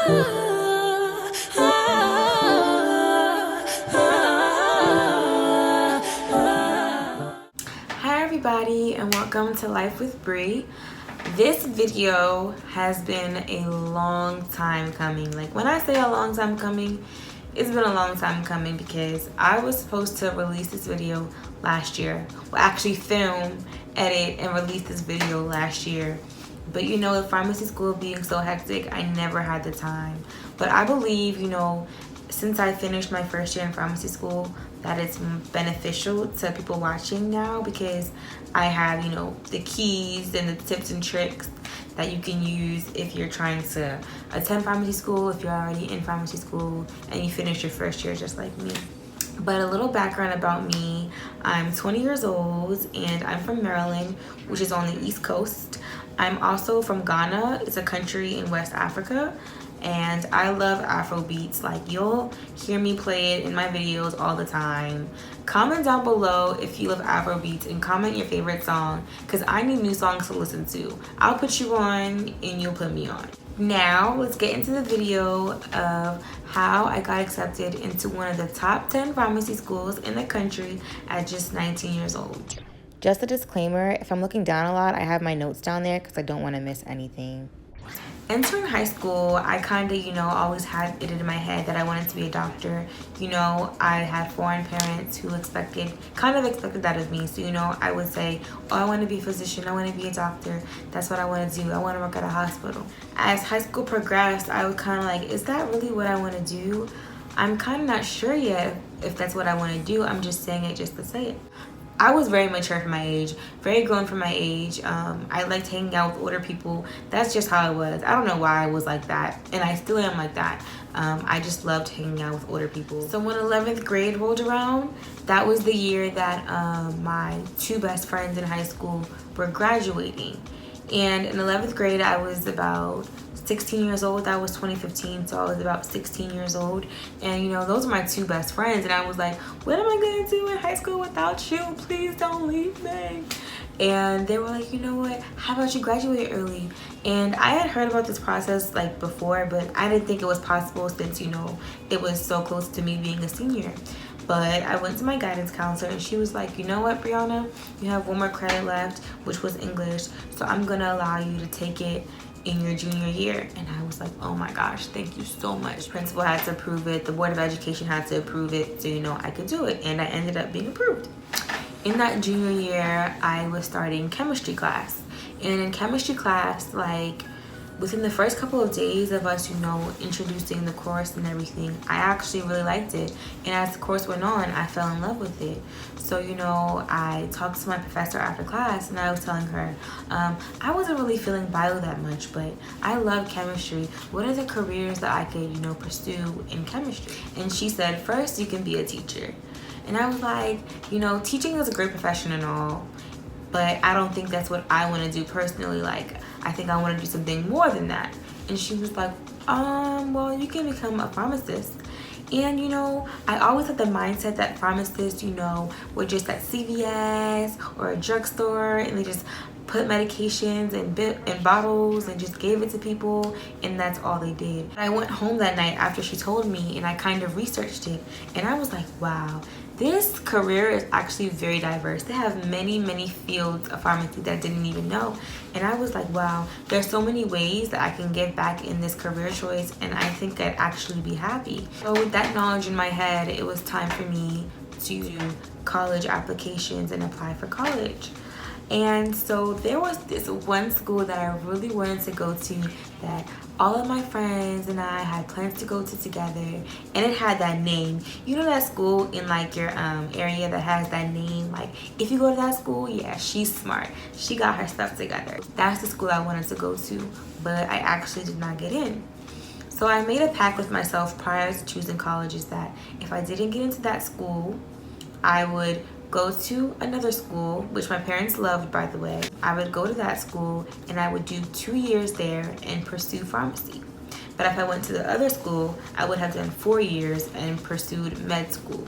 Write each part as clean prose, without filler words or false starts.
Hi everybody, and welcome to Life with Bree. This video has been a long time coming. Like, when I say a long time coming, it's been a long time coming because I was supposed to release this video last year. Well, actually film, edit, and release this video last year. But you know, with pharmacy school being so hectic, I never had the time. But I believe, you know, since I finished my first year in pharmacy school, that it's beneficial to people watching now because I have, you know, the keys and the tips and tricks that you can use if you're trying to attend pharmacy school, if you're already in pharmacy school and you finish your first year just like me. But a little background about me: I'm 20 years old and I'm from Maryland, which is on the East Coast. I'm also from Ghana. It's a country in West Africa. And I love Afro beats. Like, you'll hear me play it in my videos all the time. Comment down below if you love Afro beats and comment your favorite song, because I need new songs to listen to. I'll put you on and you'll put me on. Now let's get into the video of how I got accepted into one of the top 10 pharmacy schools in the country at just 19 years old. Just a disclaimer, if I'm looking down a lot, I have my notes down there because I don't want to miss anything. Entering high school, I kind of, you know, always had it in my head that I wanted to be a doctor. You know, I had foreign parents who kind of expected that of me. So, you know, I would say, oh, I want to be a physician, I want to be a doctor. That's what I want to do. I want to work at a hospital. As high school progressed, I was kind of like, is that really what I want to do? I'm kind of not sure yet if that's what I want to do. I'm just saying it just to say it. I was very mature for my age, very grown for my age. I liked hanging out with older people. That's just how I was. I don't know why I was like that, and I still am like that. I just loved hanging out with older people. So when 11th grade rolled around, that was the year that my two best friends in high school were graduating. And in 11th grade, I was about 16 years old. That was 2015, so I was about 16 years old. And you know, those are my two best friends, and I was like, what am I gonna do in high school without you? Please don't leave me. And they were like, you know what, how about you graduate early? And I had heard about this process like before, but I didn't think it was possible since, you know, it was so close to me being a senior. But I went to my guidance counselor and she was like, you know what, Brianna, you have one more credit left, which was English, so I'm gonna allow you to take it in your junior year. And I was like, oh my gosh, thank you so much. The principal had to approve it, the Board of Education had to approve it, so you know I could do it, and I ended up being approved. In that junior year, I was starting chemistry class, and in chemistry class, like, within the first couple of days of us, you know, introducing the course and everything, I actually really liked it. And as the course went on, I fell in love with it. So, you know, I talked to my professor after class and I was telling her, I wasn't really feeling bio that much, but I love chemistry. What are the careers that I could, you know, pursue in chemistry? And she said, first, you can be a teacher. And I was like, you know, teaching is a great profession and all, but I don't think that's what I want to do personally. Like, I think I want to do something more than that. And she was like, well, you can become a pharmacist. And, you know, I always had the mindset that pharmacists, you know, were just at CVS or a drugstore and they just put medications in bottles and just gave it to people, and that's all they did. I went home that night after she told me and I kind of researched it, and I was like, wow, this career is actually very diverse. They have many, many fields of pharmacy that I didn't even know. And I was like, wow, there's so many ways that I can give back in this career choice, and I think I'd actually be happy. So with that knowledge in my head, it was time for me to do college applications and apply for college. And so there was this one school that I really wanted to go to that all of my friends and I had plans to go to together, and it had that name. You know that school in like your area that has that name, like if you go to that school, yeah, she's smart, she got her stuff together. That's the school I wanted to go to, but I actually did not get in. So I made a pact with myself prior to choosing colleges that if I didn't get into that school, I would go to another school, which my parents loved, by the way. I would go to that school and I would do 2 years there and pursue pharmacy. But if I went to the other school, I would have done 4 years and pursued med school.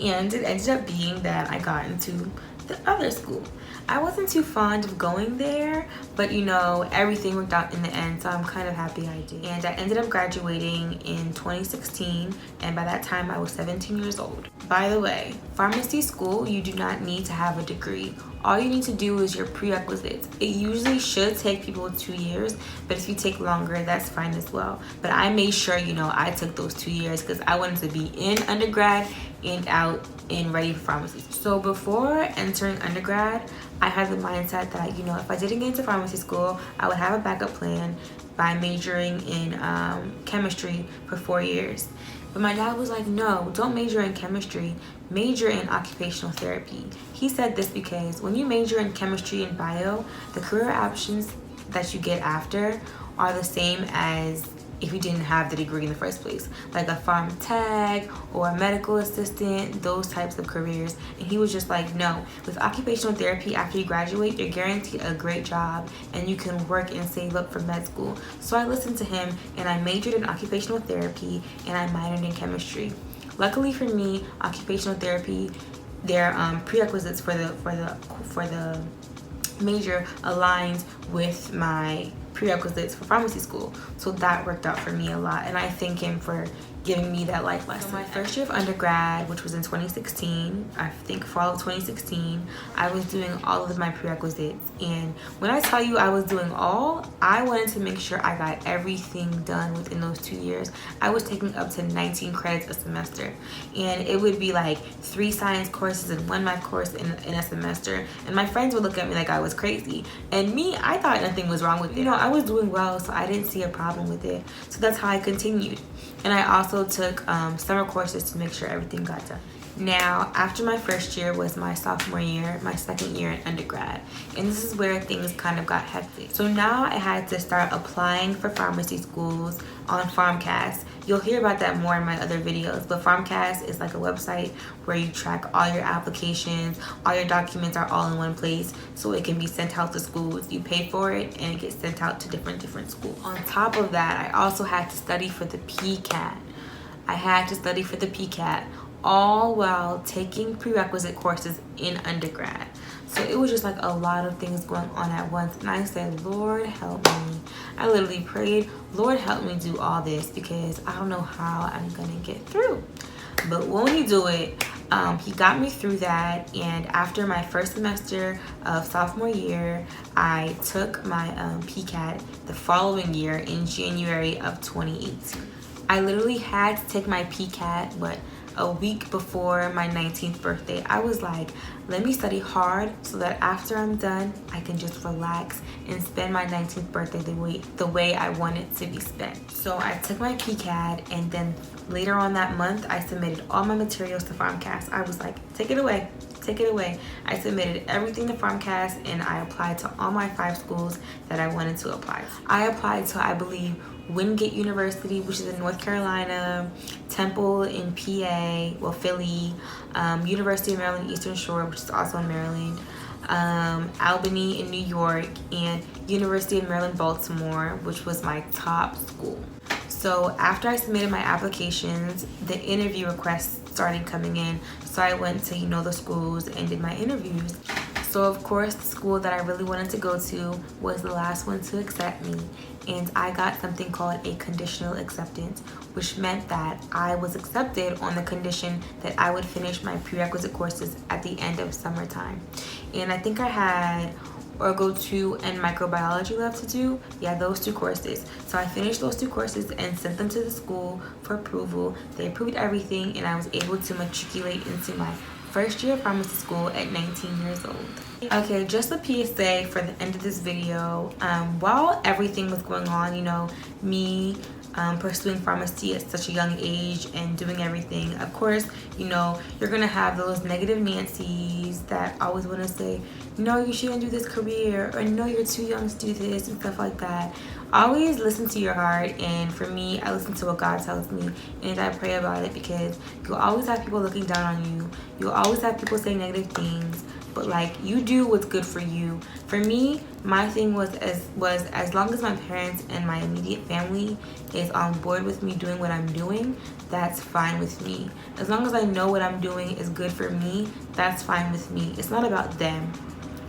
And it ended up being that I got into the other school. I wasn't too fond of going there, but you know, everything worked out in the end, so I'm kind of happy I did. And I ended up graduating in 2016, and by that time I was 17 years old. By the way, pharmacy school, you do not need to have a degree. All you need to do is your prerequisites. It usually should take people 2 years, but if you take longer, that's fine as well. But I made sure, you know, I took those 2 years because I wanted to be in undergrad and out and ready for pharmacy. So before entering undergrad, I had the mindset that, you know, if I didn't get into pharmacy school, I would have a backup plan by majoring in chemistry for 4 years. But my dad was like, no, don't major in chemistry, major in occupational therapy. He said this because when you major in chemistry and bio, the career options that you get after are the same as if you didn't have the degree in the first place, like a pharm tech or a medical assistant, those types of careers. And he was just like, no, with occupational therapy, after you graduate, you're guaranteed a great job and you can work and save up for med school. So I listened to him and I majored in occupational therapy and I minored in chemistry. Luckily for me, occupational therapy, their prerequisites for the major aligns with my prerequisites for pharmacy school, so that worked out for me a lot, and I thank him for giving me that life lesson. So my first year of undergrad, which was in 2016, I think fall of 2016, I was doing all of my prerequisites. And when I tell you I was doing all, I wanted to make sure I got everything done within those 2 years. I was taking up to 19 credits a semester, and it would be like 3 science courses and 1 math course in a semester. And my friends would look at me like I was crazy, and me, I thought nothing was wrong with it. You know, I was doing well, so I didn't see a problem with it. So that's how I continued. And I also took summer courses to make sure everything got done. Now, after my first year was my sophomore year, my second year in undergrad. And this is where things kind of got hectic. So now I had to start applying for pharmacy schools on PharmCast. You'll hear about that more in my other videos, but PharmCast is like a website where you track all your applications, all your documents are all in one place, so it can be sent out to schools. You pay for it and it gets sent out to different schools. On top of that, I also had to study for the PCAT. All while taking prerequisite courses in undergrad. So it was just like a lot of things going on at once. And I said, Lord, help me. I literally prayed, Lord, help me do all this because I don't know how I'm going to get through. But when he do it, he got me through that. And after my first semester of sophomore year, I took my PCAT the following year in January of 2018. I literally had to take my PCAT, a week before my 19th birthday. I was like, let me study hard so that after I'm done, I can just relax and spend my 19th birthday the way I want it to be spent. So I took my PCAT, and then later on that month, I submitted all my materials to PharmCast. I was like, take it away. I submitted everything to PharmCast, and I applied to all my 5 schools that I wanted to apply. I applied to, I believe, Wingate University, which is in North Carolina, Temple in PA, Philly, University of Maryland Eastern Shore, which is also in Maryland, Albany in New York, and University of Maryland Baltimore, which was my top school. So after I submitted my applications, the interview requests started coming in. So I went to, the schools and did my interviews. So of course, the school that I really wanted to go to was the last one to accept me. And I got something called a conditional acceptance, which meant that I was accepted on the condition that I would finish my prerequisite courses at the end of summertime. And I think I had Orgo 2 and microbiology left to do. Yeah, those 2 courses. So I finished those 2 courses and sent them to the school for approval. They approved everything, and I was able to matriculate into my first year of pharmacy school at 19 years old. Okay, just a PSA for the end of this video. While everything was going on, me pursuing pharmacy at such a young age and doing everything, of course, you're gonna have those negative Nancy's that always want to say, no, you shouldn't do this career, or no, you're too young to do this, and stuff like that. Always listen to your heart, and for me, I listen to what God tells me, and I pray about it, because you'll always have people looking down on you. You'll always have people saying negative things, but you do what's good for you. For me, my thing was as long as my parents and my immediate family is on board with me doing what I'm doing, that's fine with me. As long as I know what I'm doing is good for me, that's fine with me. It's not about them.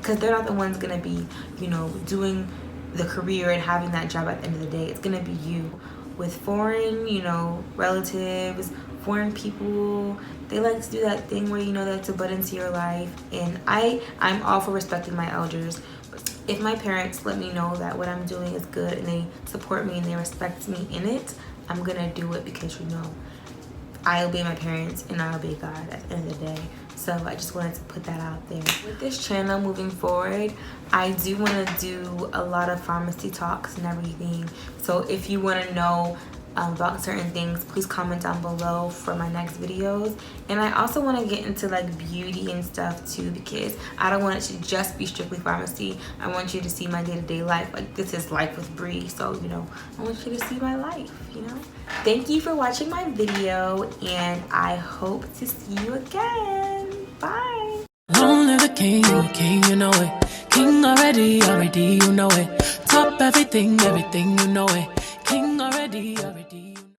because they're not the ones gonna be, you know, doing the career and having that job at the end of the day. It's gonna be you. With foreign, you know, relatives, foreign people, they like to do that thing where, you know, they like to butt into your life. And I'm all for respecting my elders. But if my parents let me know that what I'm doing is good and they support me and they respect me in it, I'm gonna do it because, you know, I obey my parents and I obey God at the end of the day. So I just wanted to put that out there. With this channel moving forward, I do want to do a lot of pharmacy talks and everything. So if you want to know about certain things, please comment down below for my next videos. And I also want to get into like beauty and stuff too, because I don't want it to just be strictly pharmacy. I want you to see my day-to-day life. Like, this is Life with Bree, so you know, I want you to see my life, you know. Thank you for watching my video, and I hope to see you again. Bye. Long live the king, you know it. King already, you know it. Top everything, you know it. King already.